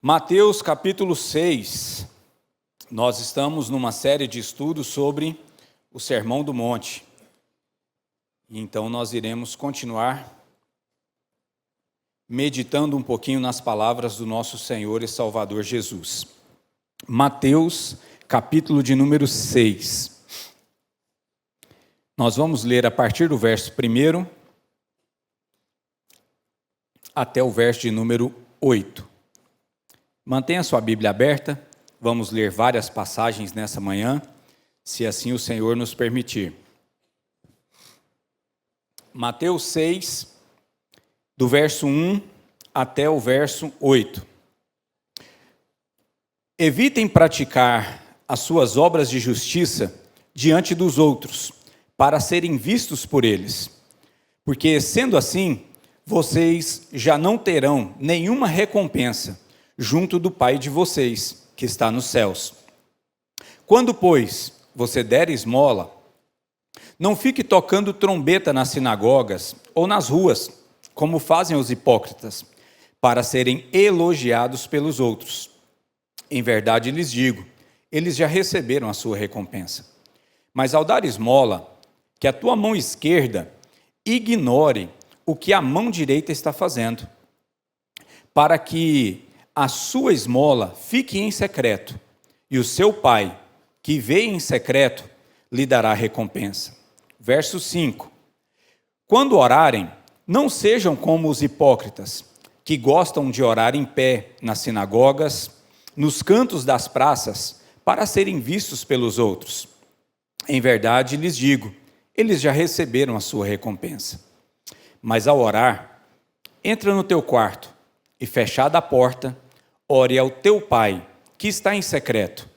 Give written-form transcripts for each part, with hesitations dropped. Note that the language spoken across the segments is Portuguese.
Mateus capítulo 6, nós estamos numa série de estudos sobre o Sermão do Monte. Então nós iremos continuar meditando um pouquinho nas palavras do nosso Senhor e Salvador Jesus. Mateus capítulo de número 6. Nós vamos ler a partir do verso 1 até o verso de número 8. Mantenha sua Bíblia aberta, vamos ler várias passagens nessa manhã, se assim o Senhor nos permitir. Mateus 6, do verso 1 até o verso 8. Evitem praticar as suas obras de justiça diante dos outros, para serem vistos por eles, porque sendo assim, vocês já não terão nenhuma recompensa junto do Pai de vocês, que está nos céus. Quando, pois, você der esmola, não fique tocando trombeta nas sinagogas ou nas ruas, como fazem os hipócritas, para serem elogiados pelos outros. Em verdade lhes digo, eles já receberam a sua recompensa. Mas ao dar esmola, que a tua mão esquerda ignore o que a mão direita está fazendo, para que a sua esmola fique em secreto, e o seu pai, que vê em secreto, lhe dará recompensa. Verso 5. Quando orarem, não sejam como os hipócritas, que gostam de orar em pé nas sinagogas, nos cantos das praças, para serem vistos pelos outros. Em verdade lhes digo, eles já receberam a sua recompensa. Mas ao orar, entra no teu quarto, e fechada a porta, ore ao teu pai, que está em secreto,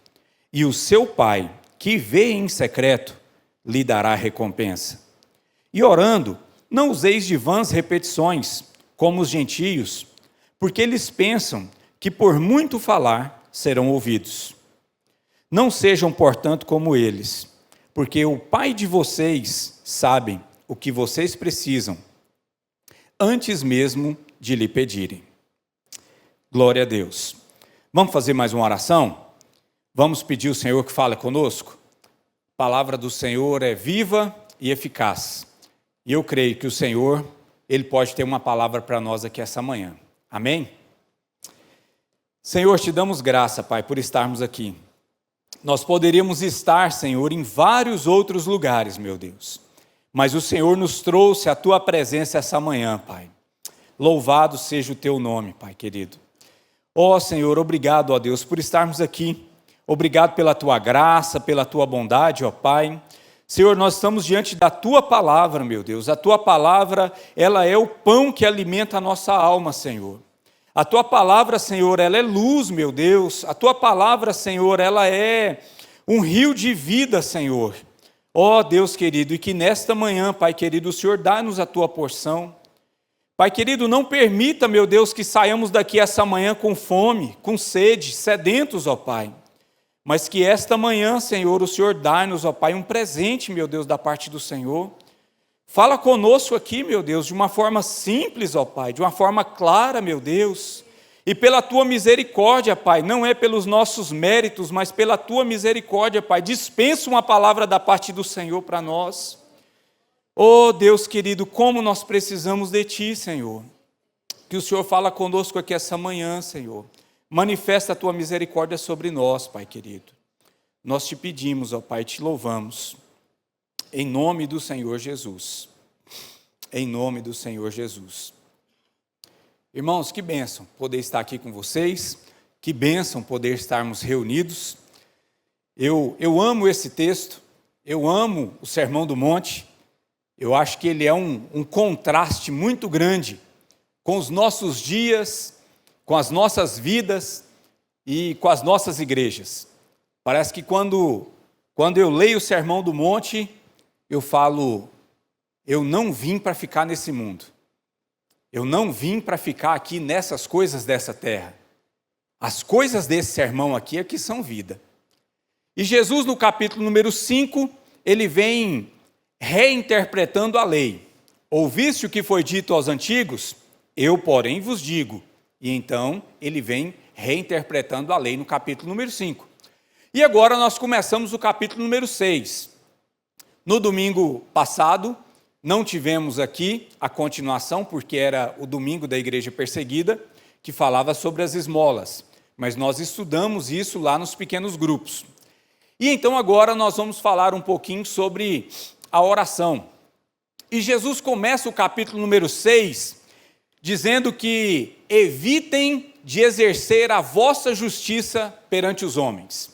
e o seu pai, que vê em secreto, lhe dará recompensa. E orando, não useis de vãs repetições, como os gentios, porque eles pensam que por muito falar serão ouvidos. Não sejam, portanto, como eles, porque o Pai de vocês sabe o que vocês precisam, antes mesmo de lhe pedirem. Glória a Deus. Vamos fazer mais uma oração? Vamos pedir ao Senhor que fale conosco? A palavra do Senhor é viva e eficaz. E eu creio que o Senhor, Ele pode ter uma palavra para nós aqui essa manhã. Amém? Senhor, te damos graça, Pai, por estarmos aqui. Nós poderíamos estar, Senhor, em vários outros lugares, meu Deus. Mas o Senhor nos trouxe a Tua presença essa manhã, Pai. Louvado seja o Teu nome, Pai querido. Ó Senhor, obrigado, ó Deus, por estarmos aqui. Obrigado pela Tua graça, pela Tua bondade, ó Pai. Senhor, nós estamos diante da Tua palavra, meu Deus. A Tua palavra, ela é o pão que alimenta a nossa alma, Senhor. A Tua palavra, Senhor, ela é luz, meu Deus. A Tua palavra, Senhor, ela é um rio de vida, Senhor. Ó Deus querido, e que nesta manhã, Pai querido, o Senhor dá-nos a Tua porção. Pai querido, não permita, meu Deus, que saiamos daqui essa manhã com fome, com sede, sedentos, ó Pai. Mas que esta manhã, Senhor, o Senhor dá-nos, ó Pai, um presente, meu Deus, da parte do Senhor. Fala conosco aqui, meu Deus, de uma forma simples, ó Pai, de uma forma clara, meu Deus. E pela Tua misericórdia, Pai, não é pelos nossos méritos, mas pela Tua misericórdia, Pai, dispensa uma palavra da parte do Senhor para nós. Oh Deus querido, como nós precisamos de Ti, Senhor. Que o Senhor fala conosco aqui essa manhã, Senhor. Manifesta a Tua misericórdia sobre nós, Pai querido. Nós Te pedimos, ó Pai, Te louvamos. Em nome do Senhor Jesus. Em nome do Senhor Jesus. Irmãos, que bênção poder estar aqui com vocês. Que bênção poder estarmos reunidos. Eu amo esse texto. Eu amo o Sermão do Monte. Eu acho que ele é um contraste muito grande com os nossos dias, com as nossas vidas e com as nossas igrejas. Parece que quando eu leio o Sermão do Monte, eu falo, eu não vim para ficar nesse mundo. Eu não vim para ficar aqui nessas coisas dessa terra. As coisas desse sermão aqui é que são vida. E Jesus, no capítulo número 5, ele vem reinterpretando a lei. Ouviste o que foi dito aos antigos? Eu, porém, vos digo. E então ele vem reinterpretando a lei no capítulo número 5. E agora nós começamos o capítulo número 6. No domingo passado, não tivemos aqui a continuação, porque era o domingo da igreja perseguida, que falava sobre as esmolas. Mas nós estudamos isso lá nos pequenos grupos. E então agora nós vamos falar um pouquinho sobre a oração. E Jesus começa o capítulo número 6, dizendo que evitem de exercer a vossa justiça perante os homens.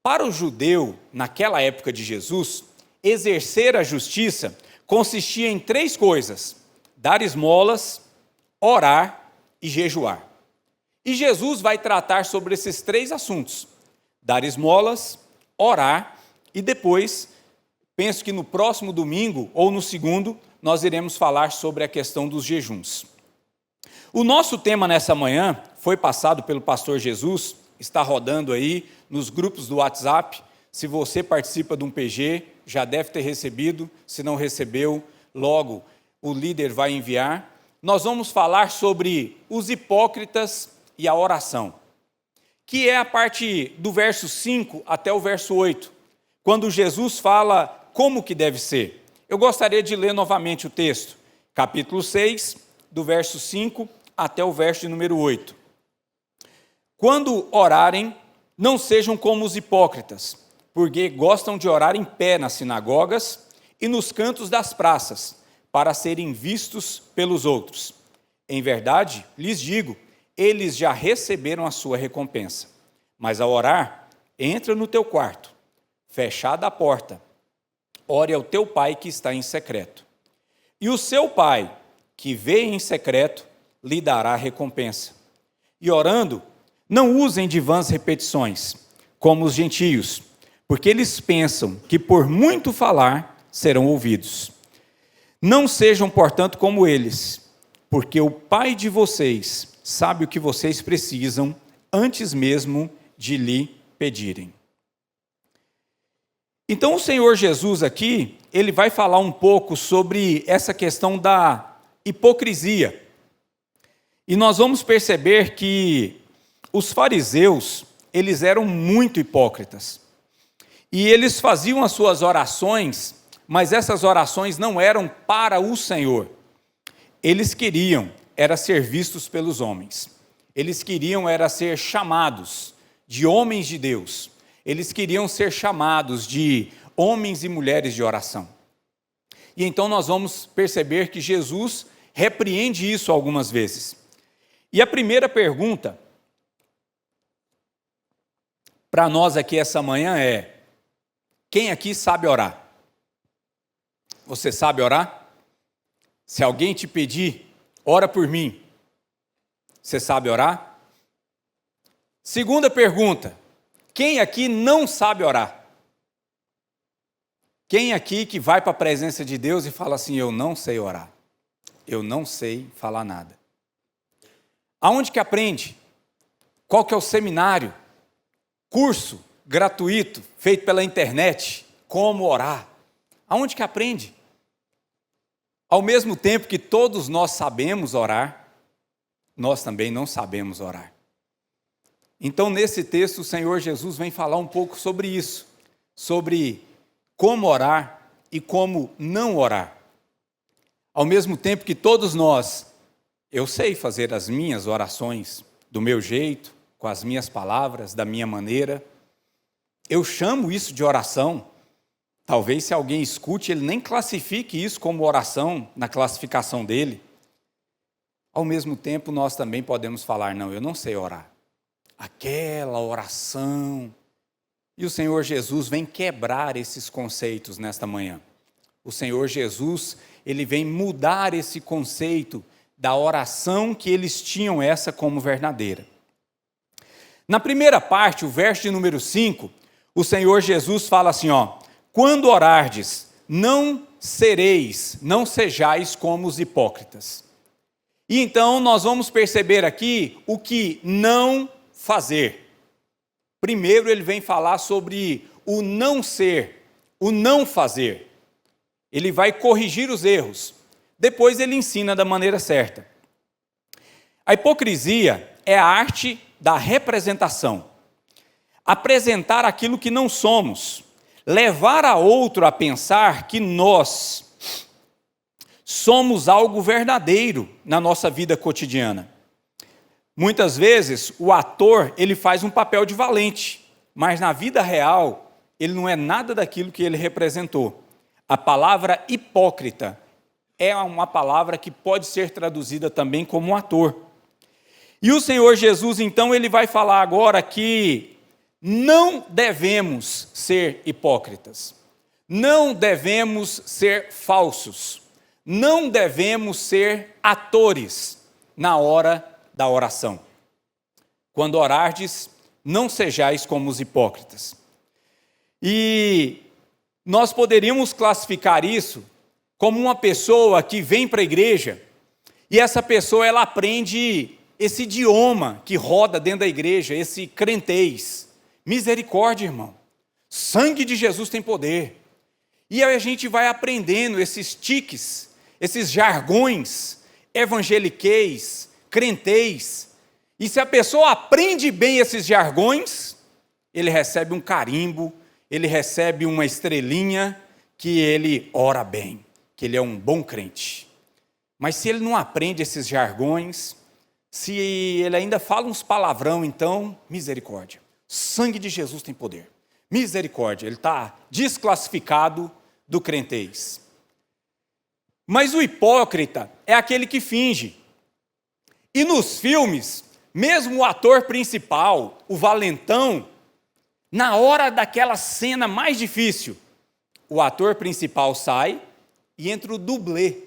Para o judeu, naquela época de Jesus, exercer a justiça consistia em 3 coisas: dar esmolas, orar e jejuar. E Jesus vai tratar sobre esses 3 assuntos: dar esmolas, orar e depois, penso que no próximo domingo ou no segundo, nós iremos falar sobre a questão dos jejuns. O nosso tema nessa manhã foi passado pelo pastor Jesus, está rodando aí nos grupos do WhatsApp. Se você participa de um PG, já deve ter recebido. Se não recebeu, logo o líder vai enviar. Nós vamos falar sobre os hipócritas e a oração, que é a parte do verso 5 até o verso 8, quando Jesus fala como que deve ser. Eu gostaria de ler novamente o texto, capítulo 6, do verso 5 até o verso número 8. Quando orarem, não sejam como os hipócritas, porque gostam de orar em pé nas sinagogas e nos cantos das praças, para serem vistos pelos outros. Em verdade, lhes digo, eles já receberam a sua recompensa. Mas ao orar, entra no teu quarto, fechada a porta, ore ao teu pai que está em secreto. E o seu pai, que vê em secreto, lhe dará a recompensa. E orando, não usem de vãs repetições, como os gentios, porque eles pensam que por muito falar serão ouvidos. Não sejam, portanto, como eles, porque o Pai de vocês sabe o que vocês precisam antes mesmo de lhe pedirem. Então o Senhor Jesus aqui, ele vai falar um pouco sobre essa questão da hipocrisia. E nós vamos perceber que os fariseus, eles eram muito hipócritas. E eles faziam as suas orações, mas essas orações não eram para o Senhor. Eles queriam era ser vistos pelos homens. Eles queriam era ser chamados de homens de Deus. Eles queriam ser chamados de homens e mulheres de oração. E então nós vamos perceber que Jesus repreende isso algumas vezes. E a primeira pergunta para nós aqui essa manhã é: quem aqui sabe orar? Você sabe orar? Se alguém te pedir, ora por mim, você sabe orar? Segunda pergunta: quem aqui não sabe orar? Quem aqui que vai para a presença de Deus e fala assim: eu não sei orar, eu não sei falar nada? Aonde que aprende? Qual que é o seminário? Curso gratuito, feito pela internet, como orar? Aonde que aprende? Ao mesmo tempo que todos nós sabemos orar, nós também não sabemos orar. Então, nesse texto, o Senhor Jesus vem falar um pouco sobre isso, sobre como orar e como não orar. Ao mesmo tempo que todos nós, eu sei fazer as minhas orações do meu jeito, com as minhas palavras, da minha maneira. Eu chamo isso de oração. Talvez se alguém escute, ele nem classifique isso como oração na classificação dele. Ao mesmo tempo, nós também podemos falar: não, eu não sei orar. Aquela oração. E o Senhor Jesus vem quebrar esses conceitos nesta manhã. O Senhor Jesus, ele vem mudar esse conceito da oração que eles tinham essa como verdadeira. Na primeira parte, o verso de número 5, o Senhor Jesus fala assim, quando orardes, não sejais como os hipócritas. E então nós vamos perceber aqui o que não fazer. Primeiro ele vem falar sobre o não ser, o não fazer. Ele vai corrigir os erros. Depois ele ensina da maneira certa. A hipocrisia é a arte da representação. Apresentar aquilo que não somos, levar a outro a pensar que nós somos algo verdadeiro na nossa vida cotidiana. Muitas vezes o ator ele faz um papel de valente, mas na vida real ele não é nada daquilo que ele representou. A palavra hipócrita é uma palavra que pode ser traduzida também como um ator. E o Senhor Jesus, então, ele vai falar agora que não devemos ser hipócritas, não devemos ser falsos, não devemos ser atores na hora da oração. Quando orardes, não sejais como os hipócritas. E nós poderíamos classificar isso como uma pessoa que vem para a igreja e essa pessoa ela aprende esse idioma que roda dentro da igreja, esse crentez. Misericórdia, irmão. Sangue de Jesus tem poder. E aí a gente vai aprendendo esses tiques, esses jargões evangeliqueis, crentez. E se a pessoa aprende bem esses jargões, ele recebe um carimbo, ele recebe uma estrelinha que ele ora bem, que ele é um bom crente. Mas se ele não aprende esses jargões, se ele ainda fala uns palavrão, então, misericórdia. Sangue de Jesus tem poder. Misericórdia, ele está desclassificado do crentez. Mas o hipócrita é aquele que finge. E nos filmes, mesmo o ator principal, o valentão, na hora daquela cena mais difícil, o ator principal sai e entra o dublê.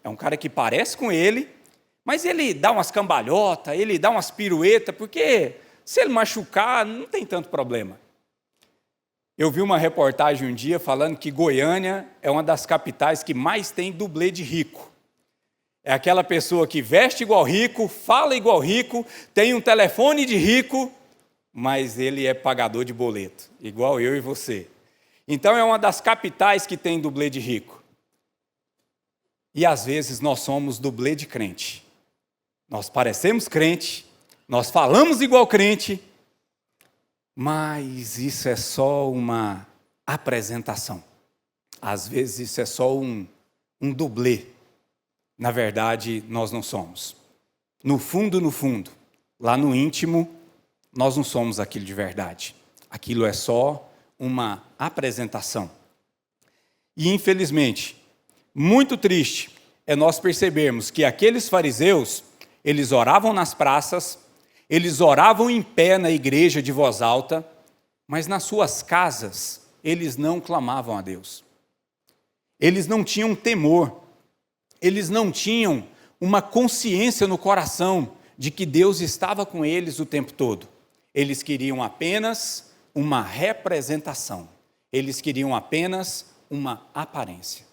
É um cara que parece com ele, mas ele dá umas cambalhotas, ele dá umas piruetas, porque se ele machucar, não tem tanto problema. Eu vi uma reportagem um dia falando que Goiânia é uma das capitais que mais tem dublê de rico. É aquela pessoa que veste igual rico, fala igual rico, tem um telefone de rico, mas ele é pagador de boleto, igual eu e você. Então é uma das capitais que tem dublê de rico. E às vezes nós somos dublê de crente. Nós parecemos crente, nós falamos igual crente, mas isso é só uma apresentação. Às vezes isso é só um dublê. Na verdade, nós não somos. No fundo, lá no íntimo, nós não somos aquilo de verdade. Aquilo é só uma apresentação. E, infelizmente, muito triste é nós percebermos que aqueles fariseus, eles oravam nas praças, eles oravam em pé na igreja de voz alta, mas nas suas casas eles não clamavam a Deus. Eles não tinham temor, eles não tinham uma consciência no coração de que Deus estava com eles o tempo todo. Eles queriam apenas uma representação, eles queriam apenas uma aparência.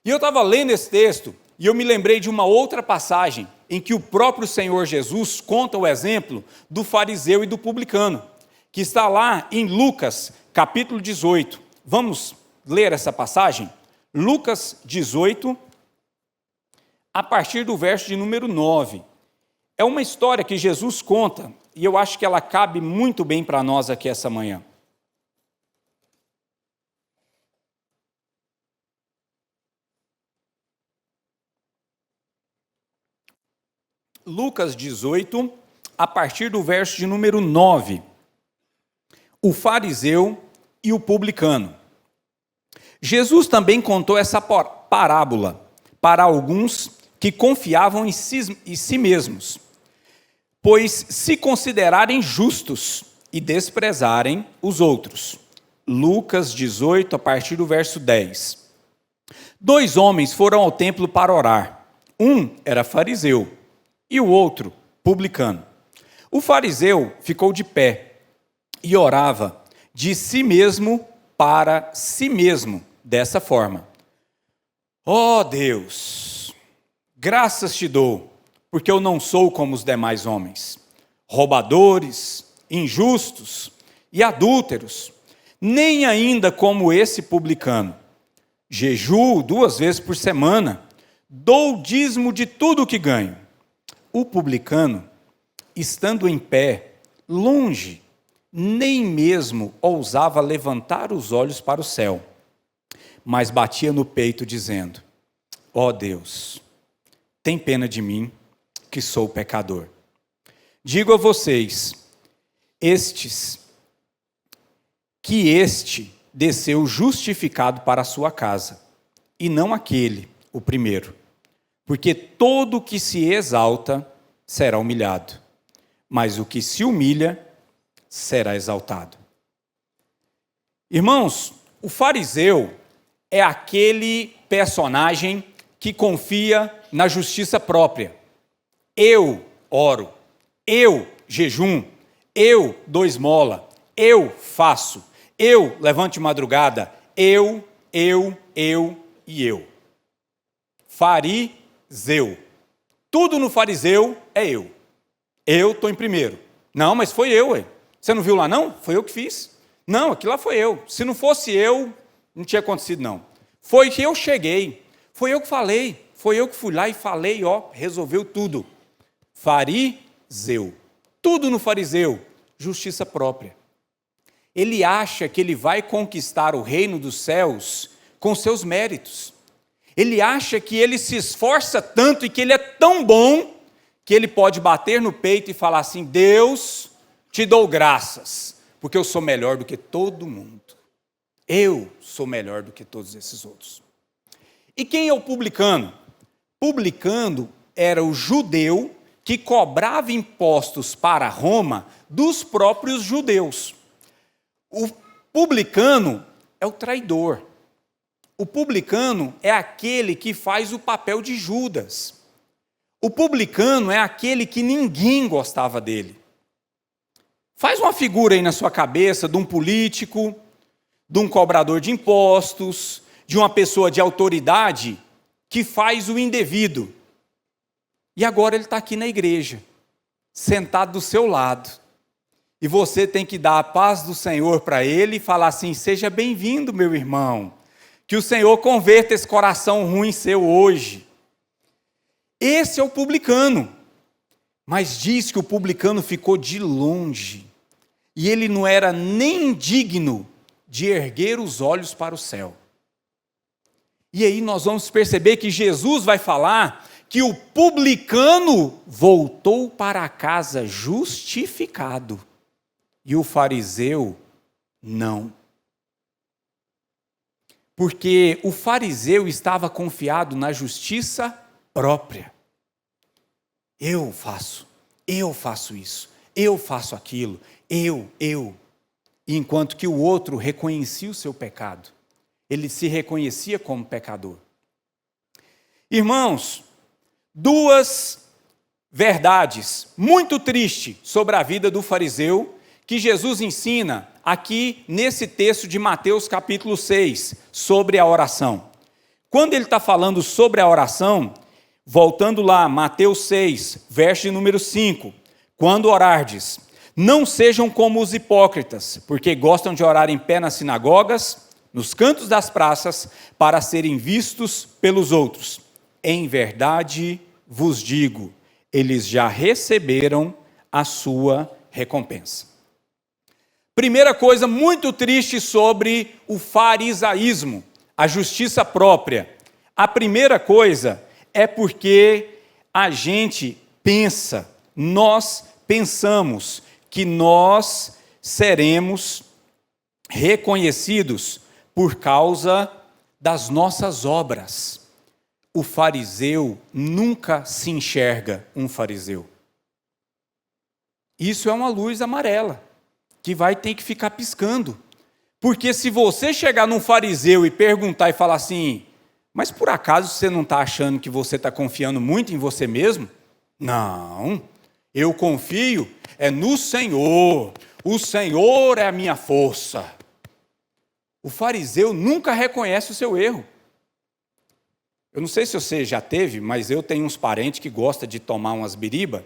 E eu estava lendo esse texto e eu me lembrei de uma outra passagem em que o próprio Senhor Jesus conta o exemplo do fariseu e do publicano, que está lá em Lucas, capítulo 18. Vamos ler essa passagem? Lucas 18, a partir do verso de número 9. É uma história que Jesus conta, e eu acho que ela cabe muito bem para nós aqui essa manhã. Lucas 18, a partir do verso de número 9. O fariseu e o publicano. Jesus também contou essa parábola para alguns que confiavam em si mesmos, pois se considerarem justos e desprezarem os outros. Lucas 18, a partir do verso 10. 2 homens foram ao templo para orar. Um era fariseu e o outro publicano. O fariseu ficou de pé e orava de si mesmo para si mesmo, dessa forma: ó Deus, graças te dou, porque eu não sou como os demais homens, roubadores, injustos e adúlteros, nem ainda como esse publicano. Jejuo 2 vezes por semana, dou o dízimo de tudo o que ganho. O publicano estando em pé, longe, nem mesmo ousava levantar os olhos para o céu, mas batia no peito, dizendo: ó Deus, tem pena de mim, que sou pecador. Digo a vocês, este desceu justificado para a sua casa, e não aquele, o primeiro. Porque todo o que se exalta será humilhado, mas o que se humilha será exaltado. Irmãos, o fariseu é aquele personagem que confia na justiça própria. Eu oro, eu jejum, eu dou esmola, eu faço, eu levanto de madrugada, eu e eu. Fariseu. Tudo no fariseu é eu. Eu estou em primeiro. Não, mas foi eu, ué. Você não viu lá não? Foi eu que fiz. Não, aquilo lá foi eu. Se não fosse eu, não tinha acontecido não. Foi que eu cheguei. Foi eu que falei. Foi eu que fui lá e falei, ó, resolveu tudo. Fariseu. Tudo no fariseu. Justiça própria. Ele acha que ele vai conquistar o reino dos céus com seus méritos. Ele acha que ele se esforça tanto e que ele é tão bom que ele pode bater no peito e falar assim: Deus, te dou graças, porque eu sou melhor do que todo mundo. Eu sou melhor do que todos esses outros. E quem é o publicano? Publicano era o judeu que cobrava impostos para Roma dos próprios judeus. O publicano é o traidor. O publicano é aquele que faz o papel de Judas. O publicano é aquele que ninguém gostava dele. Faz uma figura aí na sua cabeça de um político, de um cobrador de impostos, de uma pessoa de autoridade que faz o indevido. E agora ele está aqui na igreja, sentado do seu lado. E você tem que dar a paz do Senhor para ele e falar assim: seja bem-vindo, meu irmão. Que o Senhor converta esse coração ruim seu hoje. Esse é o publicano. Mas diz que o publicano ficou de longe. E ele não era nem digno de erguer os olhos para o céu. E aí nós vamos perceber que Jesus vai falar que o publicano voltou para casa justificado. E o fariseu não. Porque o fariseu estava confiado na justiça própria. Eu faço isso, eu faço aquilo, eu. Enquanto que o outro reconhecia o seu pecado. Ele se reconhecia como pecador. Irmãos, duas verdades muito tristes sobre a vida do fariseu que Jesus ensina aqui nesse texto de Mateus capítulo 6, sobre a oração. Quando ele está falando sobre a oração, voltando lá, Mateus 6, verso de número 5, quando orardes, não sejam como os hipócritas, porque gostam de orar em pé nas sinagogas, nos cantos das praças, para serem vistos pelos outros. Em verdade vos digo, eles já receberam a sua recompensa. Primeira coisa muito triste sobre o farisaísmo, a justiça própria. A primeira coisa é porque a gente pensa, nós pensamos que nós seremos reconhecidos por causa das nossas obras. O fariseu nunca se enxerga um fariseu. Isso é uma luz amarela, que vai ter que ficar piscando. Porque se você chegar num fariseu e perguntar e falar assim: mas por acaso você não está achando que você está confiando muito em você mesmo? Não, eu confio no Senhor. O Senhor é a minha força. O fariseu nunca reconhece o seu erro. Eu não sei se você já teve, mas eu tenho uns parentes que gostam de tomar umas biriba,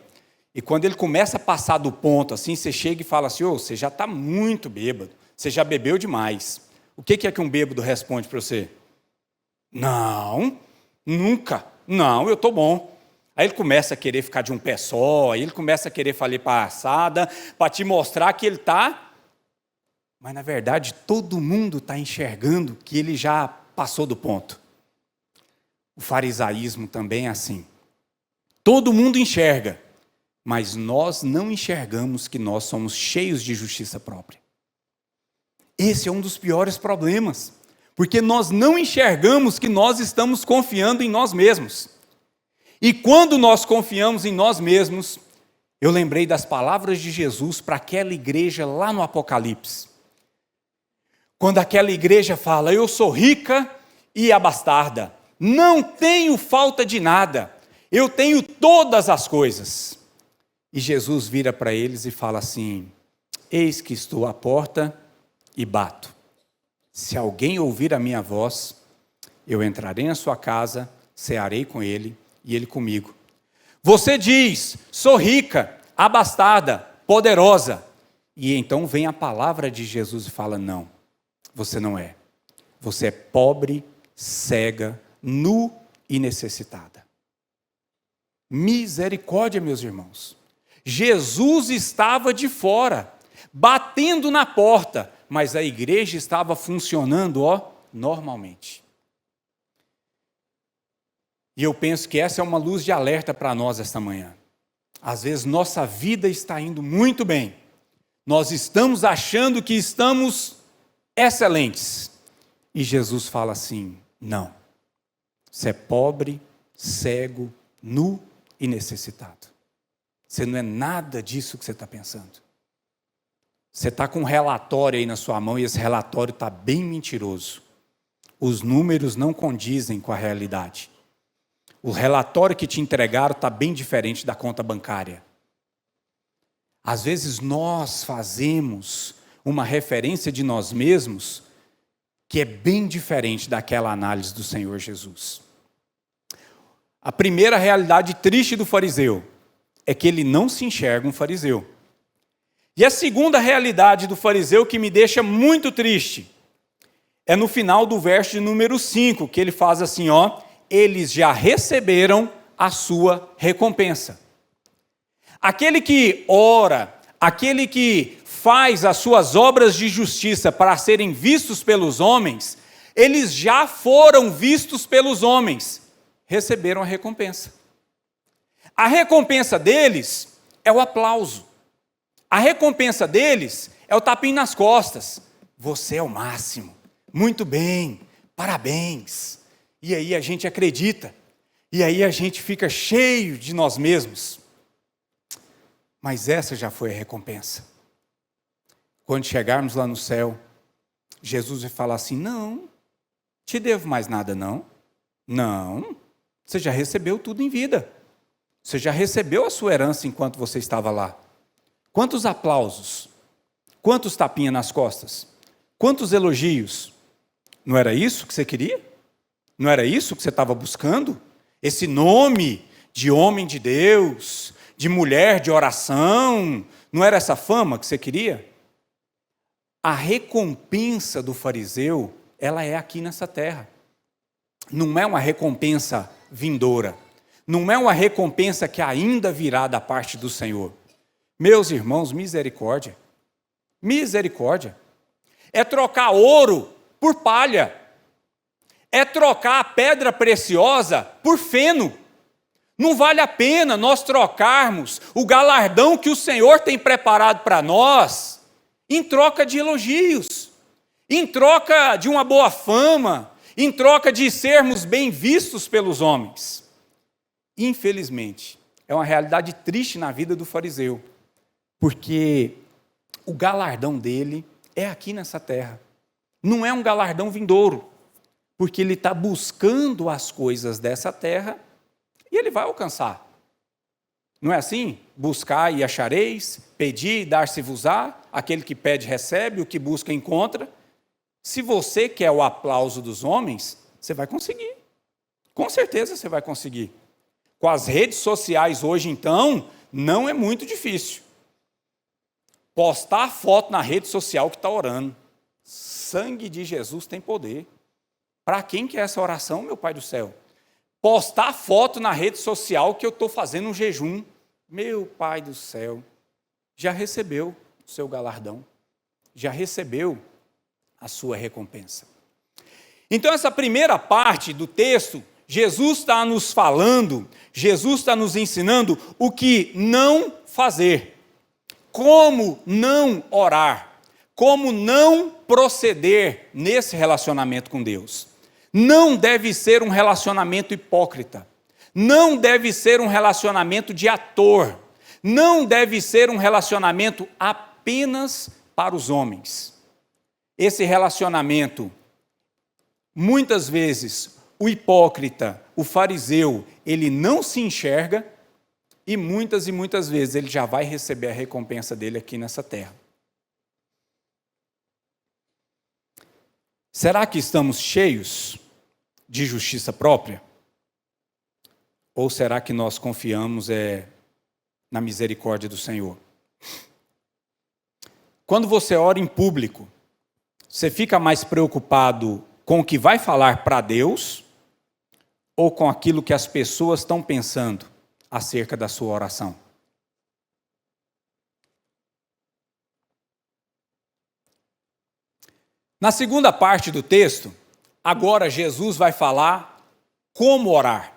e quando ele começa a passar do ponto, assim, você chega e fala assim: você já está muito bêbado, você já bebeu demais. O que é que um bêbado responde para você? Não, nunca, não, eu estou bom. Aí ele começa a querer ficar de um pé só, aí ele começa a querer fazer palhaçada, para te mostrar que ele está... Mas, na verdade, todo mundo está enxergando que ele já passou do ponto. O farisaísmo também é assim. Todo mundo enxerga, mas nós não enxergamos que nós somos cheios de justiça própria. Esse é um dos piores problemas, porque nós não enxergamos que nós estamos confiando em nós mesmos. E quando nós confiamos em nós mesmos, eu lembrei das palavras de Jesus para aquela igreja lá no Apocalipse. Quando aquela igreja fala, eu sou rica e abastarda, não tenho falta de nada, eu tenho todas as coisas. E Jesus vira para eles e fala assim, eis que estou à porta e bato. Se alguém ouvir a minha voz, eu entrarei na sua casa, cearei com ele e ele comigo. Você diz, sou rica, abastada, poderosa. E então vem a palavra de Jesus e fala, não, você não é. Você é pobre, cega, nu e necessitada. Misericórdia, meus irmãos. Jesus estava de fora, batendo na porta, mas a igreja estava funcionando, normalmente. E eu penso que essa é uma luz de alerta para nós esta manhã. Às vezes nossa vida está indo muito bem. Nós estamos achando que estamos excelentes. E Jesus fala assim, não. Você é pobre, cego, nu e necessitado. Você não é nada disso que você está pensando. Você está com um relatório aí na sua mão e esse relatório está bem mentiroso. Os números não condizem com a realidade. O relatório que te entregaram está bem diferente da conta bancária. Às vezes nós fazemos uma referência de nós mesmos que é bem diferente daquela análise do Senhor Jesus. A primeira realidade triste do fariseu é que ele não se enxerga um fariseu. E a segunda realidade do fariseu que me deixa muito triste é no final do verso de número 5, que ele faz assim, eles já receberam a sua recompensa. Aquele que ora, aquele que faz as suas obras de justiça para serem vistos pelos homens, eles já foram vistos pelos homens, receberam a recompensa. A recompensa deles é o aplauso. A recompensa deles é o tapinho nas costas. Você é o máximo. Muito bem. Parabéns. E aí a gente acredita. E aí a gente fica cheio de nós mesmos. Mas essa já foi a recompensa. Quando chegarmos lá no céu, Jesus vai falar assim, não, te devo mais nada não. Não, você já recebeu tudo em vida. Você já recebeu a sua herança enquanto você estava lá. Quantos aplausos? Quantos tapinhas nas costas? Quantos elogios? Não era isso que você queria? Não era isso que você estava buscando? Esse nome de homem de Deus, de mulher de oração, não era essa fama que você queria? A recompensa do fariseu, ela é aqui nessa terra. Não é uma recompensa vindoura. Não é uma recompensa que ainda virá da parte do Senhor. Meus irmãos, misericórdia. Misericórdia. É trocar ouro por palha. É trocar a pedra preciosa por feno. Não vale a pena nós trocarmos o galardão que o Senhor tem preparado para nós em troca de elogios, em troca de uma boa fama, em troca de sermos bem vistos pelos homens. Infelizmente, é uma realidade triste na vida do fariseu, porque o galardão dele é aqui nessa terra. Não é um galardão vindouro, porque ele está buscando as coisas dessa terra e ele vai alcançar. Não é assim? Buscar e achareis, pedir e dar-se-vos-á, aquele que pede recebe, o que busca encontra. Se você quer o aplauso dos homens, você vai conseguir. Com certeza você vai conseguir. Com as redes sociais hoje, então, não é muito difícil. Postar foto na rede social que está orando. Sangue de Jesus tem poder. Para quem que é essa oração, meu Pai do céu? postar foto na rede social que eu estou fazendo um jejum. Meu Pai do céu, já recebeu o seu galardão, já recebeu a sua recompensa. Então, essa primeira parte do texto, Jesus está nos falando, Jesus está nos ensinando o que não fazer, como não orar, como não proceder nesse relacionamento com Deus. Não deve ser um relacionamento hipócrita, não deve ser um relacionamento de ator, não deve ser um relacionamento apenas para os homens. Esse relacionamento, muitas vezes, o hipócrita, o fariseu, ele não se enxerga e muitas vezes ele já vai receber a recompensa dele aqui nessa terra. Será que estamos cheios de justiça própria? Ou será que nós confiamos na misericórdia do Senhor? Quando você ora em público, você fica mais preocupado com o que vai falar para Deus ou com aquilo que as pessoas estão pensando acerca da sua oração? Na segunda parte do texto, agora Jesus vai falar como orar,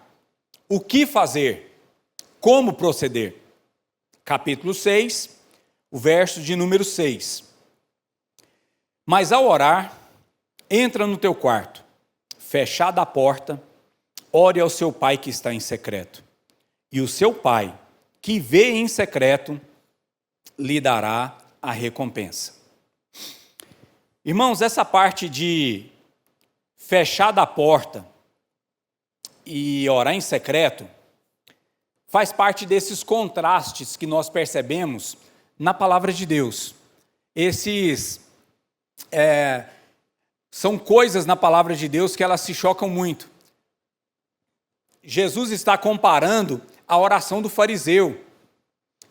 o que fazer, como proceder. Capítulo 6, o verso de número 6. Mas ao orar, entra no teu quarto, fechada a porta, ore ao seu pai que está em secreto. E o seu pai, que vê em secreto, lhe dará a recompensa. Irmãos, essa parte de fechada a porta e orar em secreto faz parte desses contrastes que nós percebemos na palavra de Deus. Esses são coisas na palavra de Deus que elas se chocam muito. Jesus está comparando a oração do fariseu,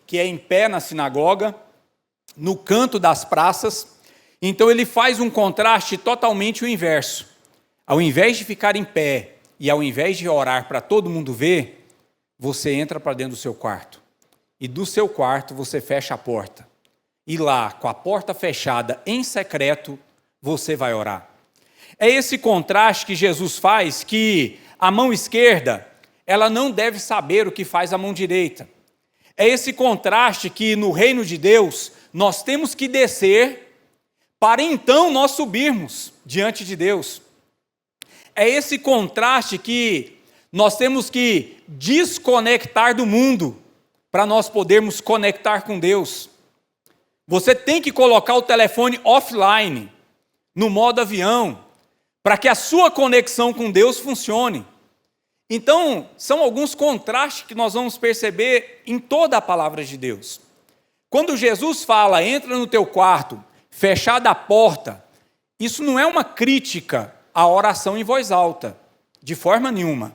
que é em pé na sinagoga, no canto das praças. Então ele faz um contraste totalmente o inverso. Ao invés de ficar em pé e ao invés de orar para todo mundo ver, você entra para dentro do seu quarto. E do seu quarto você fecha a porta. E lá, com a porta fechada, em secreto, você vai orar. É esse contraste que Jesus faz, que a mão esquerda, ela não deve saber o que faz a mão direita. É esse contraste que no reino de Deus, nós temos que descer para então nós subirmos diante de Deus. É esse contraste que nós temos que desconectar do mundo para nós podermos conectar com Deus. Você tem que colocar o telefone offline, no modo avião, para que a sua conexão com Deus funcione. Então, são alguns contrastes que nós vamos perceber em toda a palavra de Deus. Quando Jesus fala, entra no teu quarto, fechada a porta, isso não é uma crítica à oração em voz alta, de forma nenhuma.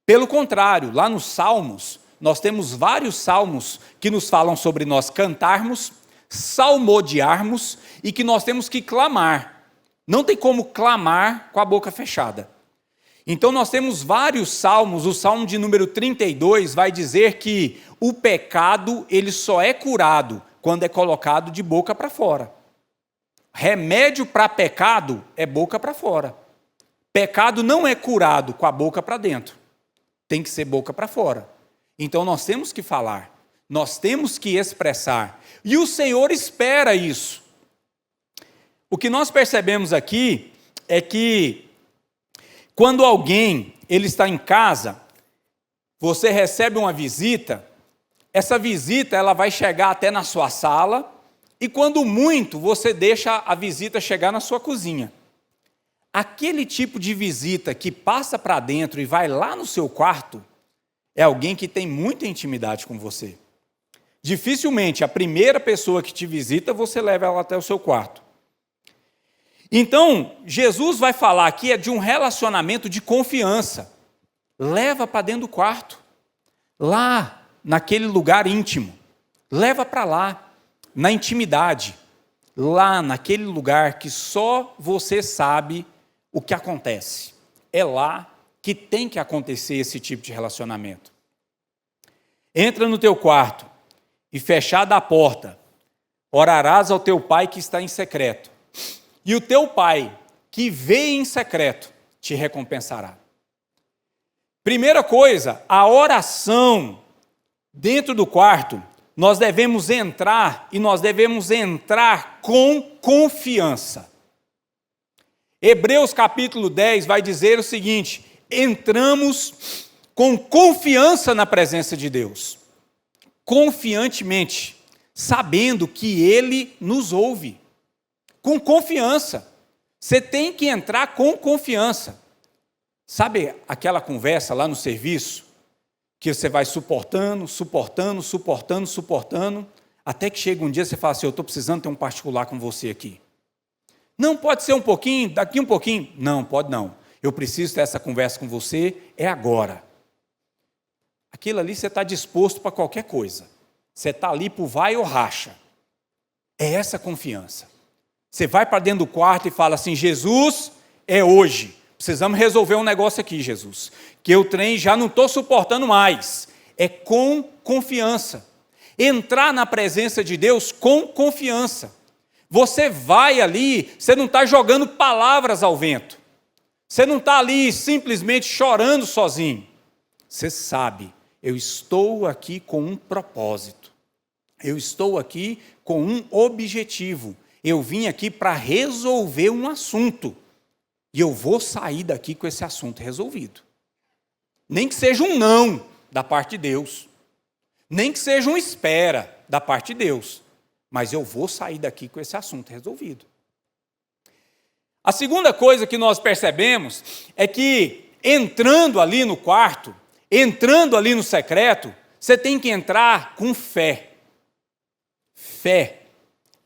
Pelo contrário, lá nos Salmos, nós temos vários salmos que nos falam sobre nós cantarmos, salmodiarmos e que nós temos que clamar. Não tem como clamar com a boca fechada. Então nós temos vários salmos, o salmo de número 32 vai dizer que o pecado ele só é curado quando é colocado de boca para fora. Remédio para pecado é boca para fora. Pecado não é curado com a boca para dentro. Tem que ser boca para fora. Então nós temos que falar, nós temos que expressar. E o Senhor espera isso. O que nós percebemos aqui é que quando alguém ele está em casa, você recebe uma visita, essa visita ela vai chegar até na sua sala, e quando muito, você deixa a visita chegar na sua cozinha. Aquele tipo de visita que passa para dentro e vai lá no seu quarto, é alguém que tem muita intimidade com você. Dificilmente a primeira pessoa que te visita, você leva ela até o seu quarto. Então, Jesus vai falar aqui de um relacionamento de confiança. Leva para dentro do quarto. Lá, naquele lugar íntimo. Leva para lá. Na intimidade, lá naquele lugar que só você sabe o que acontece. É lá que tem que acontecer esse tipo de relacionamento. Entra no teu quarto e, fechada a porta, orarás ao teu pai que está em secreto. E o teu pai, que vê em secreto, te recompensará. Primeira coisa, a oração dentro do quarto, nós devemos entrar e nós devemos entrar com confiança. Hebreus capítulo 10 vai dizer o seguinte: entramos com confiança na presença de Deus, confiantemente, sabendo que Ele nos ouve, com confiança. Você tem que entrar com confiança. Sabe aquela conversa lá no serviço, que você vai suportando, até que chega um dia e você fala assim: eu estou precisando ter um particular com você aqui. Não, pode ser um pouquinho, daqui um pouquinho. Não, pode não. Eu preciso ter essa conversa com você, é agora. Aquilo ali você está disposto para qualquer coisa. Você está ali por vai ou racha. É essa confiança. Você vai para dentro do quarto e fala assim: Jesus, é hoje. Precisamos resolver um negócio aqui, Jesus. Que o trem já não estou suportando mais. É com confiança. Entrar na presença de Deus com confiança. Você vai ali, você não está jogando palavras ao vento. Você não está ali simplesmente chorando sozinho. Você sabe, eu estou aqui com um propósito. Eu estou aqui com um objetivo. Eu vim aqui para resolver um assunto. E eu vou sair daqui com esse assunto resolvido. Nem que seja um não da parte de Deus. Nem que seja um espera da parte de Deus. Mas eu vou sair daqui com esse assunto resolvido. A segunda coisa que nós percebemos é que, entrando ali no quarto, entrando ali no secreto, você tem que entrar com fé. Fé.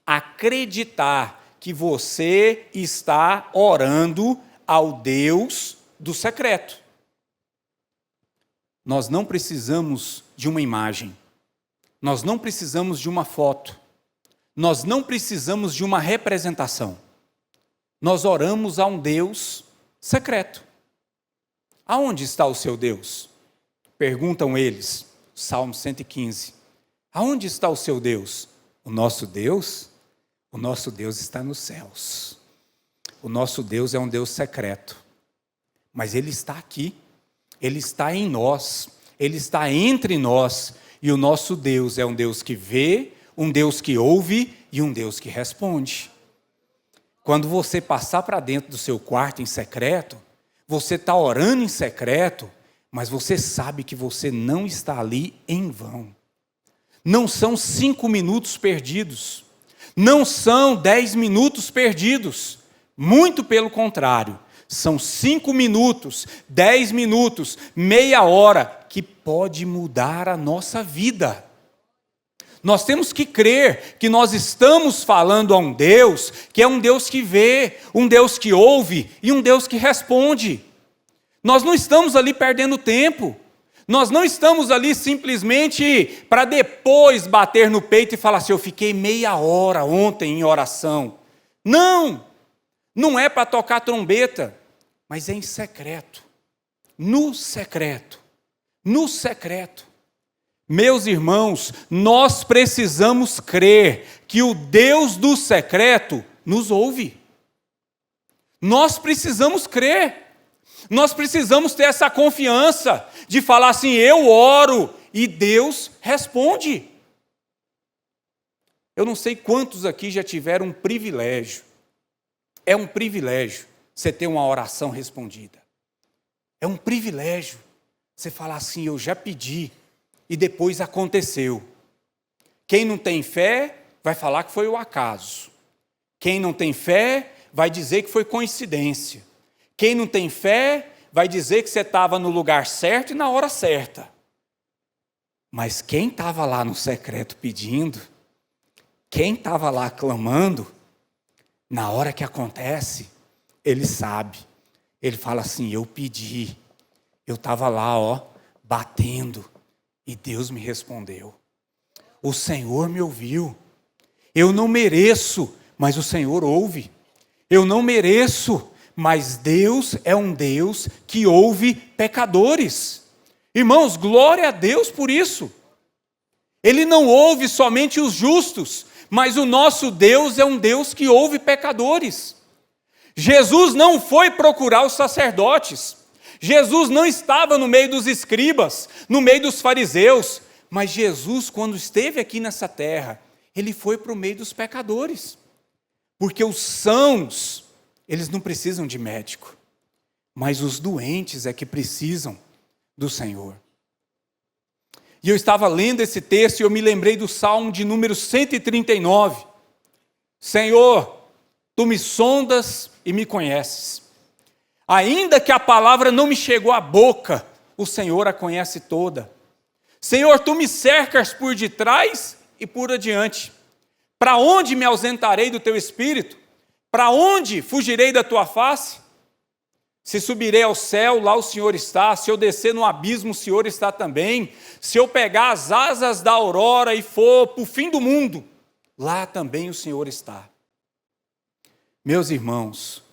Acreditar que você está orando ao Deus do secreto. Nós não precisamos de uma imagem. Nós não precisamos de uma foto. Nós não precisamos de uma representação. Nós oramos a um Deus secreto. Aonde está o seu Deus? Perguntam eles, Salmo 115. Aonde está o seu Deus? O nosso Deus? O nosso Deus está nos céus. O nosso Deus é um Deus secreto. Mas Ele está aqui. Ele está em nós. Ele está entre nós. E o nosso Deus é um Deus que vê, um Deus que ouve e um Deus que responde. Quando você passar para dentro do seu quarto em secreto, você está orando em secreto, mas você sabe que você não está ali em vão. Não são 5 minutos perdidos. Não são 10 minutos perdidos. Muito pelo contrário. São 5 minutos, 10 minutos, meia hora, que pode mudar a nossa vida. Nós temos que crer que nós estamos falando a um Deus que é um Deus que vê, um Deus que ouve e um Deus que responde. Nós não estamos ali perdendo tempo. Nós não estamos ali simplesmente para depois bater no peito e falar assim: eu fiquei meia hora ontem em oração. Não! Não é para tocar trombeta, mas é em secreto. No secreto. No secreto. Meus irmãos, nós precisamos crer que o Deus do secreto nos ouve. Nós precisamos crer. Nós precisamos ter essa confiança de falar assim: eu oro e Deus responde. Eu não sei quantos aqui já tiveram um privilégio. É um privilégio você ter uma oração respondida. É um privilégio você falar assim: eu já pedi e depois aconteceu. Quem não tem fé vai falar que foi o acaso. Quem não tem fé vai dizer que foi coincidência. Quem não tem fé vai dizer que você estava no lugar certo e na hora certa. Mas quem estava lá no secreto pedindo, quem estava lá clamando, na hora que acontece, ele sabe. Ele fala assim: eu pedi, eu estava lá, batendo, e Deus me respondeu. O Senhor me ouviu. Eu não mereço, mas o Senhor ouve. Eu não mereço, Mas Deus é um Deus que ouve pecadores. Irmãos, glória a Deus por isso. Ele não ouve somente os justos, mas o nosso Deus é um Deus que ouve pecadores. Jesus não foi procurar os sacerdotes. Jesus não estava no meio dos escribas, no meio dos fariseus. Mas Jesus, quando esteve aqui nessa terra, ele foi para o meio dos pecadores. Porque os sãos, eles não precisam de médico, mas os doentes é que precisam do Senhor. E eu estava lendo esse texto e eu me lembrei do Salmo de número 139. Senhor, tu me sondas e me conheces. Ainda que a palavra não me chegou à boca, o Senhor a conhece toda. Senhor, tu me cercas por detrás e por adiante. Para onde me ausentarei do teu espírito? Para onde fugirei da tua face? Se subirei ao céu, lá o Senhor está. Se eu descer no abismo, o Senhor está também. Se eu pegar as asas da aurora e for para o fim do mundo, lá também o Senhor está. Meus irmãos,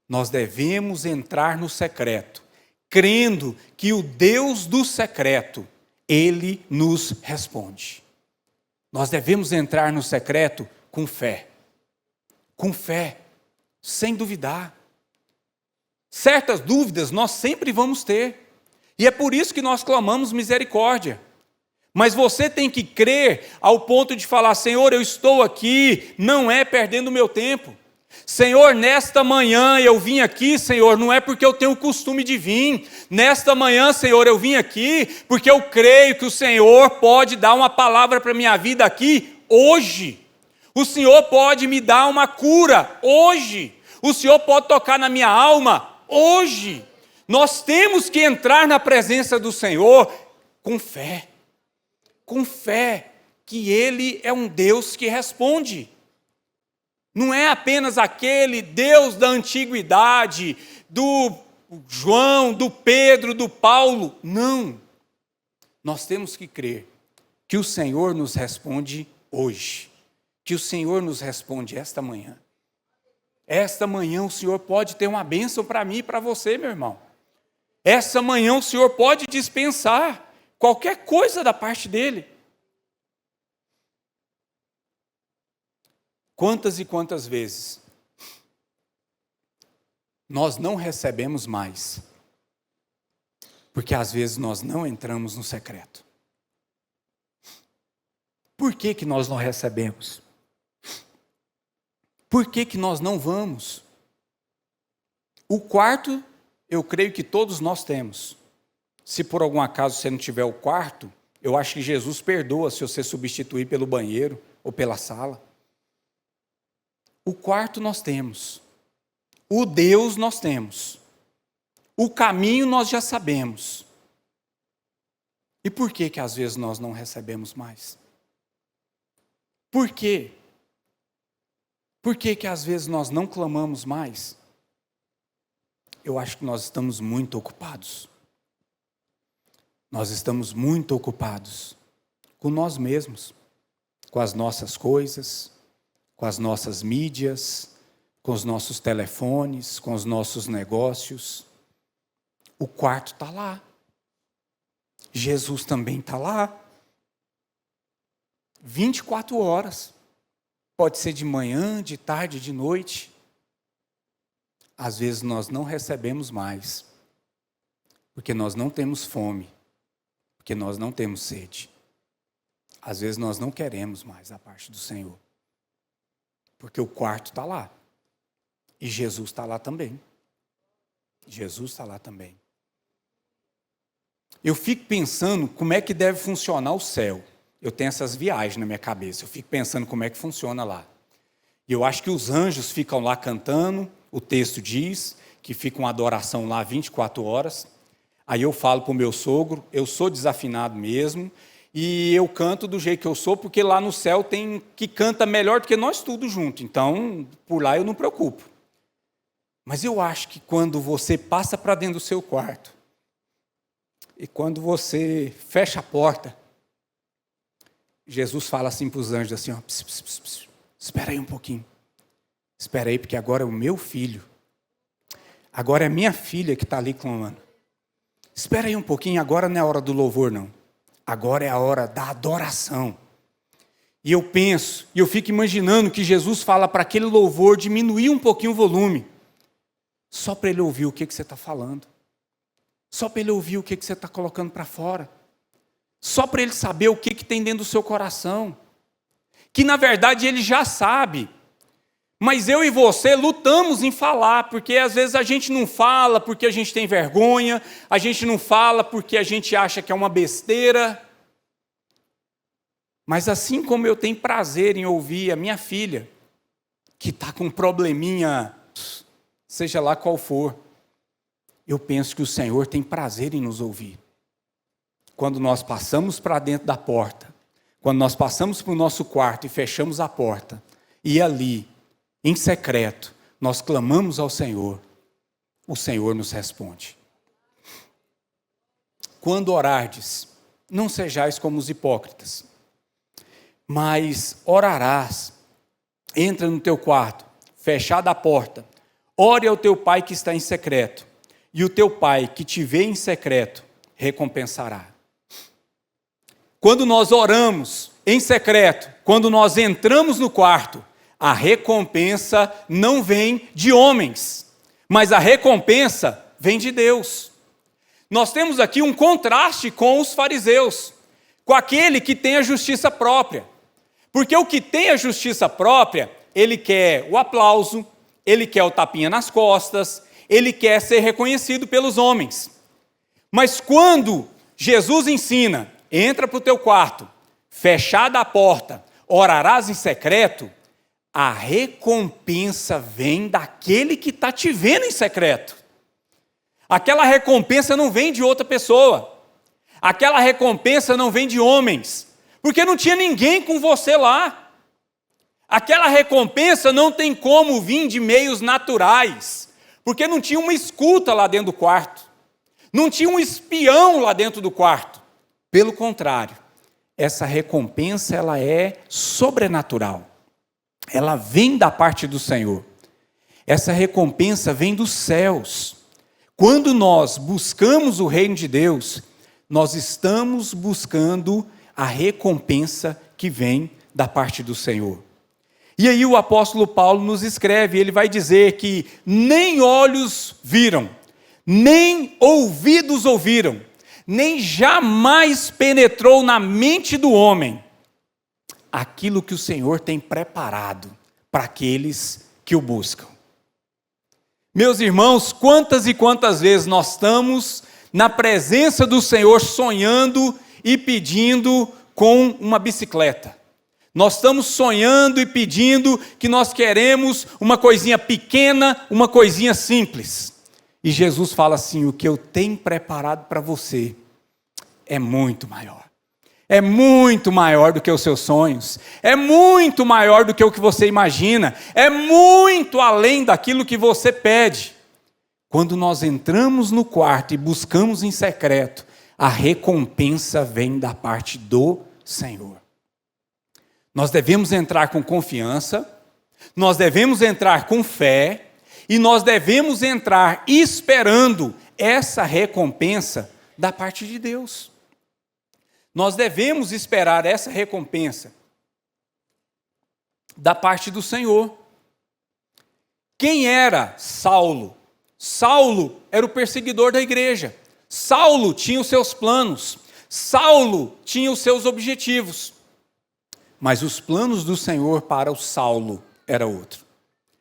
nós devemos entrar no secreto, crendo que o Deus do secreto, Ele nos responde. Nós devemos entrar no secreto com fé, sem duvidar. Certas dúvidas nós sempre vamos ter, e é por isso que nós clamamos misericórdia. Mas você tem que crer ao ponto de falar, Senhor, eu estou aqui, não é perdendo o meu tempo. Senhor, nesta manhã eu vim aqui, Senhor, não é porque eu tenho o costume de vir. Nesta manhã, Senhor, eu vim aqui porque eu creio que o Senhor pode dar uma palavra para a minha vida aqui hoje. O Senhor pode me dar uma cura hoje. O Senhor pode tocar na minha alma hoje. Nós temos que entrar na presença do Senhor com fé que Ele é um Deus que responde. Não é apenas aquele Deus da antiguidade, do João, do Pedro, do Paulo. Não. Nós temos que crer que o Senhor nos responde hoje. Que o Senhor nos responde esta manhã. Esta manhã o Senhor pode ter uma bênção para mim e para você, meu irmão. Esta manhã o Senhor pode dispensar qualquer coisa da parte dEle. Quantas e quantas vezes nós não recebemos mais, porque às vezes nós não entramos no secreto. Por que nós não recebemos? Por que nós não vamos? O quarto, eu creio que todos nós temos. Se por algum acaso você não tiver o quarto, eu acho que Jesus perdoa se você substituir pelo banheiro ou pela sala. O quarto nós temos. O Deus nós temos. O caminho nós já sabemos. E por que às vezes nós não recebemos mais? Por quê? Por que às vezes nós não clamamos mais? Eu acho que nós estamos muito ocupados. Nós estamos muito ocupados com nós mesmos, com as nossas coisas, com as nossas mídias, com os nossos telefones, com os nossos negócios. O quarto está lá. Jesus também está lá. 24 horas. Pode ser de manhã, de tarde, de noite. Às vezes nós não recebemos mais, porque nós não temos fome, porque nós não temos sede. Às vezes nós não queremos mais a parte do Senhor. Porque o quarto está lá. E Jesus está lá também. Jesus está lá também. Eu fico pensando como é que deve funcionar o céu. Eu tenho essas viagens na minha cabeça. Eu fico pensando como é que funciona lá. E eu acho que os anjos ficam lá cantando. O texto diz que fica uma adoração lá 24 horas. Aí eu falo para o meu sogro, eu sou desafinado mesmo. E eu canto do jeito que eu sou, porque lá no céu tem que canta melhor do que nós tudo junto. Então, por lá eu não preocupo. Mas eu acho que quando você passa para dentro do seu quarto, e quando você fecha a porta, Jesus fala assim para os anjos, assim, ó, pss, pss, pss, pss, espera aí um pouquinho. Espera aí, porque agora o meu filho Agora é minha filha que está ali clamando. Espera aí um pouquinho, agora não é a hora do louvor, não. Agora é a hora da adoração. E eu penso, e eu fico imaginando que Jesus fala para aquele louvor diminuir um pouquinho o volume. Só para ele ouvir o que você está falando. Só para ele ouvir o que você está colocando para fora. Só para ele saber o que tem dentro do seu coração. Que na verdade ele já sabe. Mas eu e você lutamos em falar, porque às vezes a gente não fala porque a gente tem vergonha, a gente não fala porque a gente acha que é uma besteira. Mas assim como eu tenho prazer em ouvir a minha filha, que está com um probleminha, seja lá qual for, eu penso que o Senhor tem prazer em nos ouvir. Quando nós passamos para dentro da porta, quando nós passamos para o nosso quarto e fechamos a porta, e ali, em secreto, nós clamamos ao Senhor, o Senhor nos responde. Quando orardes, não sejais como os hipócritas, mas orarás, entra no teu quarto, fechada a porta, ore ao teu pai que está em secreto, e o teu pai que te vê em secreto, recompensará. Quando nós oramos em secreto, quando nós entramos no quarto, a recompensa não vem de homens, mas a recompensa vem de Deus. Nós temos aqui um contraste com os fariseus, com aquele que tem a justiça própria. Porque o que tem a justiça própria, ele quer o aplauso, ele quer o tapinha nas costas, ele quer ser reconhecido pelos homens. Mas quando Jesus ensina, entra para o teu quarto, fechada a porta, orarás em secreto, a recompensa vem daquele que está te vendo em secreto. Aquela recompensa não vem de outra pessoa. Aquela recompensa não vem de homens, porque não tinha ninguém com você lá. Aquela recompensa não tem como vir de meios naturais, porque não tinha uma escuta lá dentro do quarto. Não tinha um espião lá dentro do quarto. Pelo contrário, essa recompensa ela é sobrenatural. Ela vem da parte do Senhor. Essa recompensa vem dos céus. Quando nós buscamos o reino de Deus, nós estamos buscando a recompensa que vem da parte do Senhor. E aí o apóstolo Paulo nos escreve, ele vai dizer que nem olhos viram, nem ouvidos ouviram, nem jamais penetrou na mente do homem aquilo que o Senhor tem preparado para aqueles que o buscam. Meus irmãos, quantas e quantas vezes nós estamos na presença do Senhor sonhando e pedindo com uma bicicleta. Nós estamos sonhando e pedindo que nós queremos uma coisinha pequena, uma coisinha simples. E Jesus fala assim, o que eu tenho preparado para você é muito maior. É muito maior do que os seus sonhos, é muito maior do que o que você imagina, é muito além daquilo que você pede. Quando nós entramos no quarto e buscamos em secreto, a recompensa vem da parte do Senhor. Nós devemos entrar com confiança, nós devemos entrar com fé, e nós devemos entrar esperando essa recompensa da parte de Deus. Nós devemos esperar essa recompensa da parte do Senhor. Quem era Saulo? Saulo era o perseguidor da igreja. Saulo tinha os seus planos. Saulo tinha os seus objetivos. Mas os planos do Senhor para o Saulo era outro.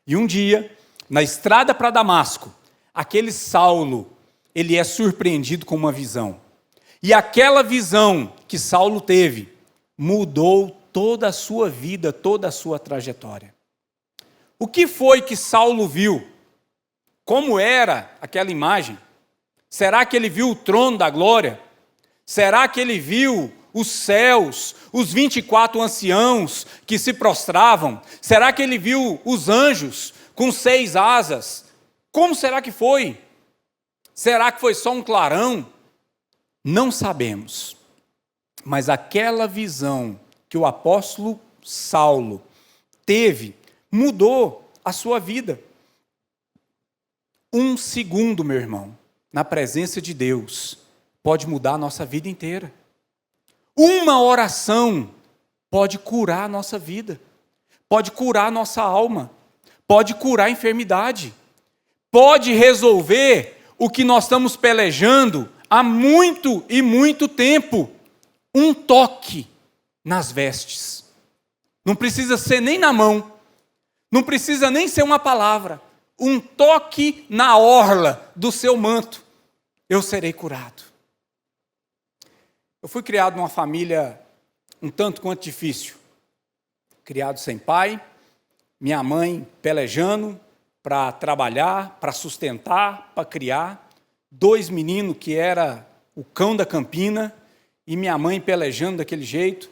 E um dia, na estrada para Damasco, aquele Saulo, ele é surpreendido com uma visão. E aquela visão que Saulo teve mudou toda a sua vida, toda a sua trajetória. O que foi que Saulo viu? Como era aquela imagem? Será que ele viu o trono da glória? Será que ele viu os céus, os 24 anciãos que se prostravam? Será que ele viu os anjos com 6 asas? Como será que foi? Será que foi só um clarão? Não sabemos, mas aquela visão que o apóstolo Saulo teve, mudou a sua vida. Um segundo, meu irmão, na presença de Deus, pode mudar a nossa vida inteira. Uma oração pode curar a nossa vida, pode curar a nossa alma, pode curar a enfermidade, pode resolver o que nós estamos pelejando há muito e muito tempo. Um toque nas vestes. Não precisa ser nem na mão, não precisa nem ser uma palavra. Um toque na orla do seu manto, eu serei curado. Eu fui criado numa família um tanto quanto difícil. Criado sem pai, minha mãe pelejando para trabalhar, para sustentar, para criar. 2 meninos que era o cão da campina e minha mãe pelejando daquele jeito.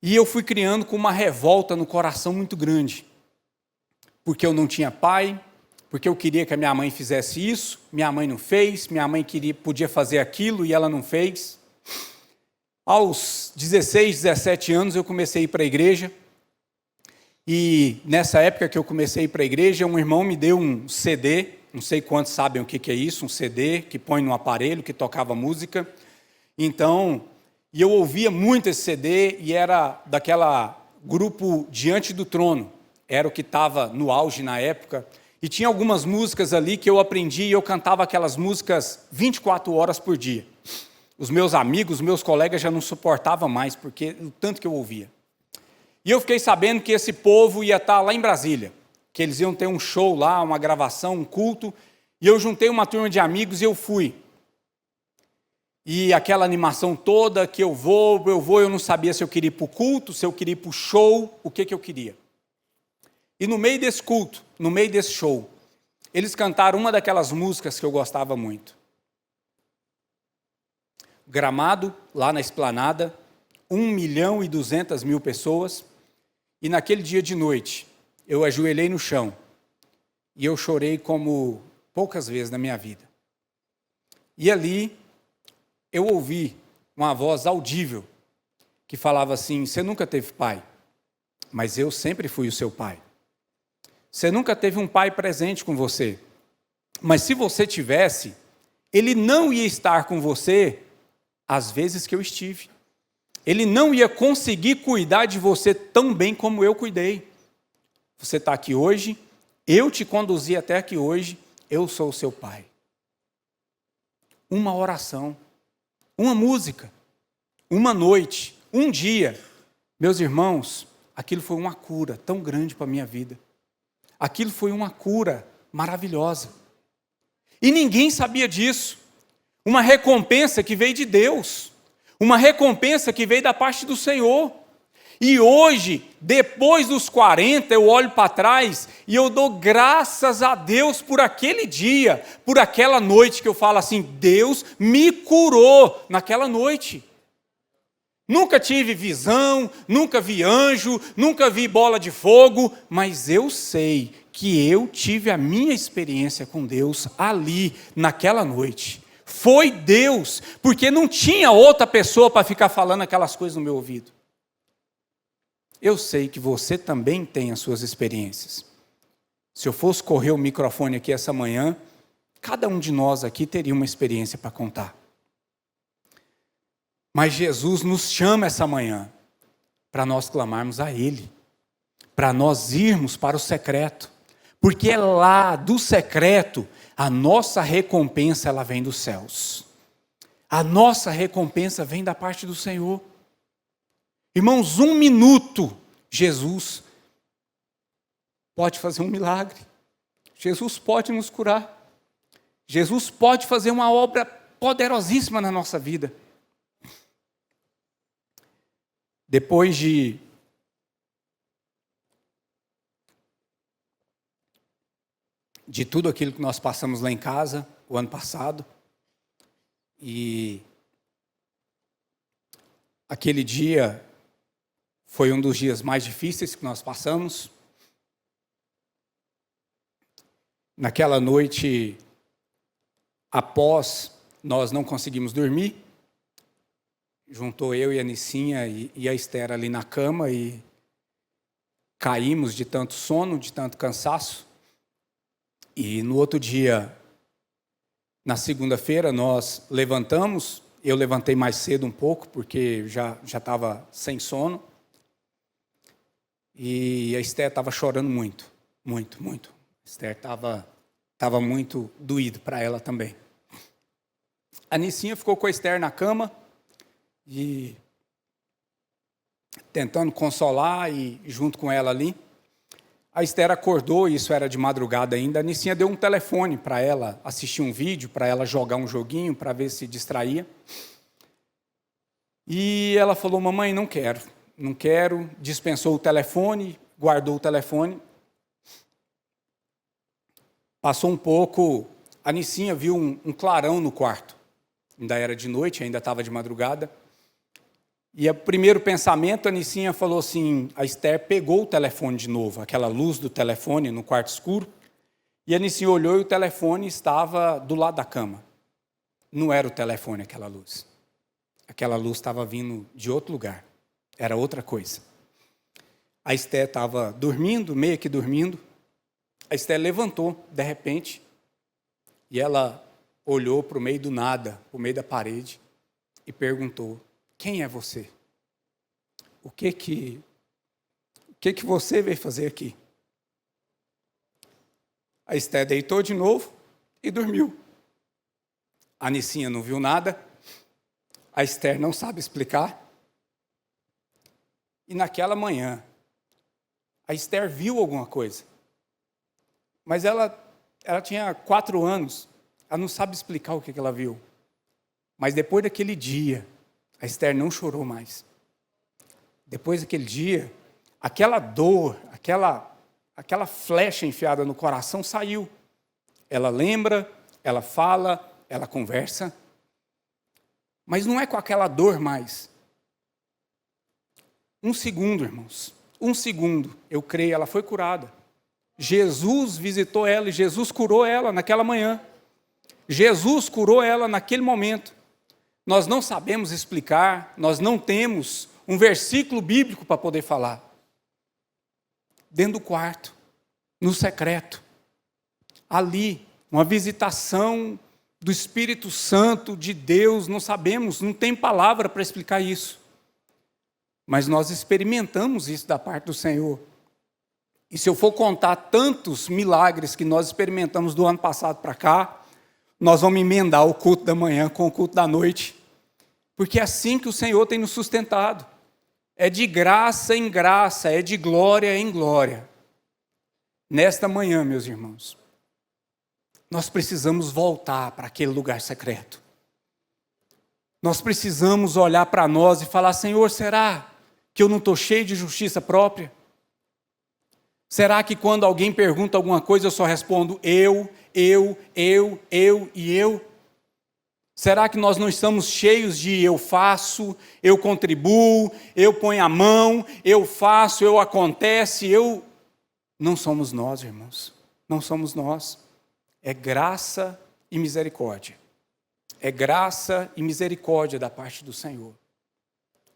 E eu fui criando com uma revolta no coração muito grande. Porque eu não tinha pai, porque eu queria que a minha mãe fizesse isso, minha mãe não fez, minha mãe podia fazer aquilo e ela não fez. Aos 16, 17 anos eu comecei a ir para a igreja, e nessa época que eu comecei a ir para a igreja, um irmão me deu um CD, não sei quantos sabem o que é isso, um CD que põe no aparelho, que tocava música. Então, e eu ouvia muito esse CD, e era daquela grupo Diante do Trono, era o que estava no auge na época, e tinha algumas músicas ali que eu aprendi, e eu cantava aquelas músicas 24 horas por dia. Os meus amigos, os meus colegas já não suportavam mais, porque o tanto que eu ouvia. E eu fiquei sabendo que esse povo ia estar lá em Brasília, que eles iam ter um show lá, uma gravação, um culto, e eu juntei uma turma de amigos e eu fui. E aquela animação toda que eu não sabia se eu queria ir para o culto, se eu queria ir para o show, o que eu queria. E no meio desse culto, no meio desse show, eles cantaram uma daquelas músicas que eu gostava muito. Gramado, lá na esplanada, 1.200.000 pessoas, e naquele dia de noite, eu ajoelhei no chão, e eu chorei como poucas vezes na minha vida. E ali, eu ouvi uma voz audível, que falava assim: você nunca teve pai, mas eu sempre fui o seu pai. Você nunca teve um pai presente com você, mas se você tivesse, ele não ia estar com você às vezes que eu estive. Ele não ia conseguir cuidar de você tão bem como eu cuidei. Você está aqui hoje, eu te conduzi até aqui hoje, eu sou o seu pai. Uma oração, uma música, uma noite, um dia. Meus irmãos, aquilo foi uma cura tão grande para a minha vida. Aquilo foi uma cura maravilhosa. E ninguém sabia disso. Uma recompensa que veio de Deus. Uma recompensa que veio da parte do Senhor. E hoje, depois dos 40, eu olho para trás e eu dou graças a Deus por aquele dia, por aquela noite que eu falo assim: Deus me curou naquela noite. Nunca tive visão, nunca vi anjo, nunca vi bola de fogo, mas eu sei que eu tive a minha experiência com Deus ali, naquela noite. Foi Deus, porque não tinha outra pessoa para ficar falando aquelas coisas no meu ouvido. Eu sei que você também tem as suas experiências. Se eu fosse correr o microfone aqui essa manhã, cada um de nós aqui teria uma experiência para contar. Mas Jesus nos chama essa manhã para nós clamarmos a Ele, para nós irmos para o secreto, porque é lá do secreto a nossa recompensa, ela vem dos céus. A nossa recompensa vem da parte do Senhor. Irmãos, 1 minuto, Jesus pode fazer um milagre. Jesus pode nos curar. Jesus pode fazer uma obra poderosíssima na nossa vida. Depois de tudo aquilo que nós passamos lá em casa, o ano passado, e aquele dia foi um dos dias mais difíceis que nós passamos. Naquela noite, após nós não conseguimos dormir, juntou eu e a Nicinha e a Esther ali na cama e caímos de tanto sono, de tanto cansaço. E no outro dia, na segunda-feira, nós levantamos. Eu levantei mais cedo um pouco, porque já estava sem sono. E a Esther estava chorando muito, muito, muito. A Esther estava muito doído para ela também. A Nicinha ficou com a Esther na cama e tentando consolar e junto com ela ali. A Esther acordou, isso era de madrugada ainda. A Nicinha deu um telefone para ela assistir um vídeo, para ela jogar um joguinho, para ver se distraía. E ela falou: mamãe, não quero. Dispensou o telefone, guardou o telefone. Passou um pouco, a Nicinha viu um clarão no quarto. Ainda era de noite, ainda estava de madrugada. E o primeiro pensamento, a Nicinha falou assim, a Esther pegou o telefone de novo, aquela luz do telefone no quarto escuro, e a Nicinha olhou e o telefone estava do lado da cama. Não era o telefone aquela luz. Aquela luz estava vindo de outro lugar, era outra coisa. A Esther estava dormindo, meio que dormindo. A Esther levantou, de repente, e ela olhou para o meio do nada, para o meio da parede, e perguntou: quem é você? O que você veio fazer aqui? A Esther deitou de novo e dormiu. A Nicinha não viu nada. A Esther não sabe explicar. E naquela manhã, a Esther viu alguma coisa. Mas ela tinha 4 anos. Ela não sabe explicar o que ela viu. Mas depois daquele dia, a Esther não chorou mais. Depois daquele dia, aquela dor, aquela flecha enfiada no coração saiu. Ela lembra, ela fala, ela conversa. Mas não é com aquela dor mais. 1 segundo, irmãos. 1 segundo, eu creio, ela foi curada. Jesus visitou ela e Jesus curou ela naquela manhã. Jesus curou ela naquele momento. Nós não sabemos explicar, nós não temos um versículo bíblico para poder falar. Dentro do quarto, no secreto, ali, uma visitação do Espírito Santo de Deus, não sabemos, não tem palavra para explicar isso. Mas nós experimentamos isso da parte do Senhor. E se eu for contar tantos milagres que nós experimentamos do ano passado para cá, nós vamos emendar o culto da manhã com o culto da noite. Porque é assim que o Senhor tem nos sustentado. É de graça em graça, é de glória em glória. Nesta manhã, meus irmãos, nós precisamos voltar para aquele lugar secreto. Nós precisamos olhar para nós e falar: Senhor, será que eu não estou cheio de justiça própria? Será que quando alguém pergunta alguma coisa eu só respondo eu e eu? Será que nós não estamos cheios de eu faço, eu contribuo, eu ponho a mão, eu faço, eu acontece, eu... Não somos nós, irmãos. Não somos nós. É graça e misericórdia. É graça e misericórdia da parte do Senhor.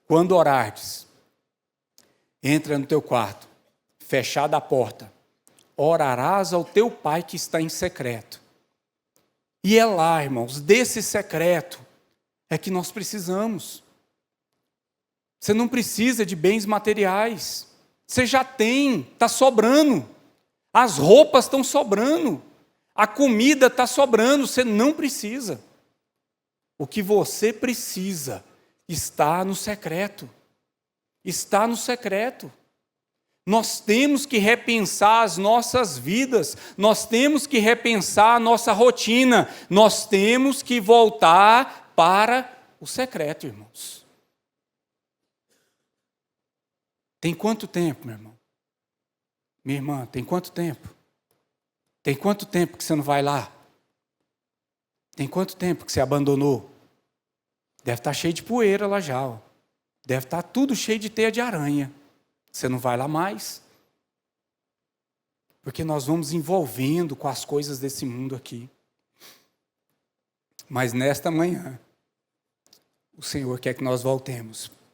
Quando orardes, entra no teu quarto, fechada a porta, orarás ao teu Pai que está em secreto. E é lá, irmãos, desse secreto é que nós precisamos. Você não precisa de bens materiais. Você já tem, está sobrando. As roupas estão sobrando. A comida está sobrando, você não precisa. O que você precisa está no secreto. Está no secreto. Nós temos que repensar as nossas vidas, nós temos que repensar a nossa rotina, nós temos que voltar para o secreto, irmãos. Tem quanto tempo, meu irmão? Minha irmã, tem quanto tempo? Tem quanto tempo que você não vai lá? Tem quanto tempo que você abandonou? Deve estar cheio de poeira lá já, ó. Deve estar tudo cheio de teia de aranha. Você não vai lá mais. Porque nós vamos envolvendo com as coisas desse mundo aqui. Mas nesta manhã, o Senhor quer que nós voltemos